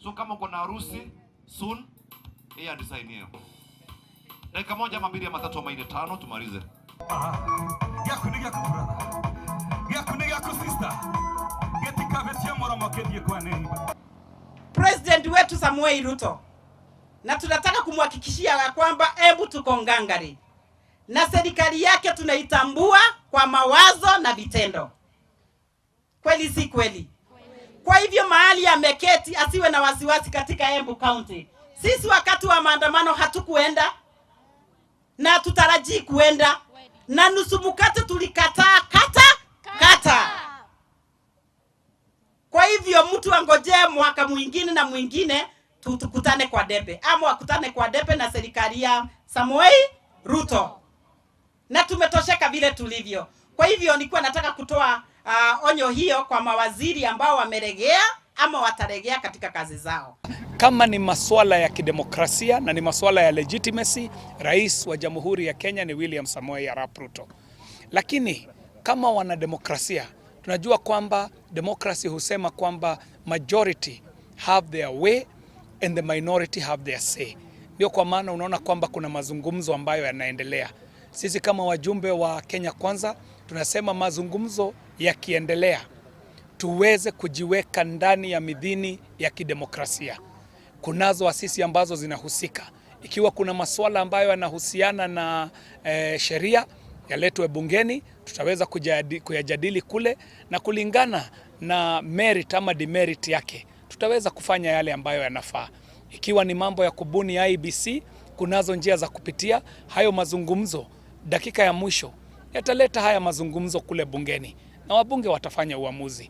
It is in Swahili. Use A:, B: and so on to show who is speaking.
A: So kama uko na harusi soon, yeye design hiyo. Dakika moja ama mbili ama tatu ama ine tano tumalize.
B: Yako ni yako brother. Yako ni yako sister. Geti kavetia mora makedie kwa nini?
C: President wetu Samuel Ruto, na tunataka kumhakikishia kwamba hebu tuko ngangari na serikali yake tunaitambua kwa mawazo na vitendo. Kweli si kweli? Kwa hivyo mahali ameketi asiwe na wasiwasi katika Embu County. Sisi wakati wa maandamano hatukuenda na tutarajii kuenda, na nusu mkate tulikataa kata. Kwa hivyo mtu angojee mwaka mwingine na mwingine tukutane kwa debe, ama wakutane kwa debe na serikali ya Samuel Ruto. Na tumetosheka vile tulivyo. Kwa hivyo nilikuwa nataka kutoa onyo hiyo kwa mawaziri ambao wameregea ama wataregea katika kazi zao.
D: Kama ni masuala ya kidemokrasia na ni masuala ya legitimacy, rais wa Jamhuri ya Kenya ni William Samoei Arap Ruto. Lakini kama wanademokrasia, tunajua kwamba democracy husema kwamba majority have their way and the minority have their say. Ndio kwa maana unaona kwamba kuna mazungumzo ambayo yanaendelea. Sisi kama wajumbe wa Kenya Kwanza tunasema mazungumzo yakiendelea tuweze kujiweka ndani ya midhini ya kidemokrasia. Kunazo asisi ambazo zinahusika. Ikiwa kuna masuala ambayo yanahusiana na sheria yaletwe bungeni, tutaweza kuyajadili kule, na kulingana na merit ama demerit yake tutaweza kufanya yale ambayo yanafaa. Ikiwa ni mambo ya kubuni IEBC, kunazo njia za kupitia hayo mazungumzo. Dakika ya mwisho yataleta haya mazungumzo kule bungeni na wabunge watafanya uamuzi.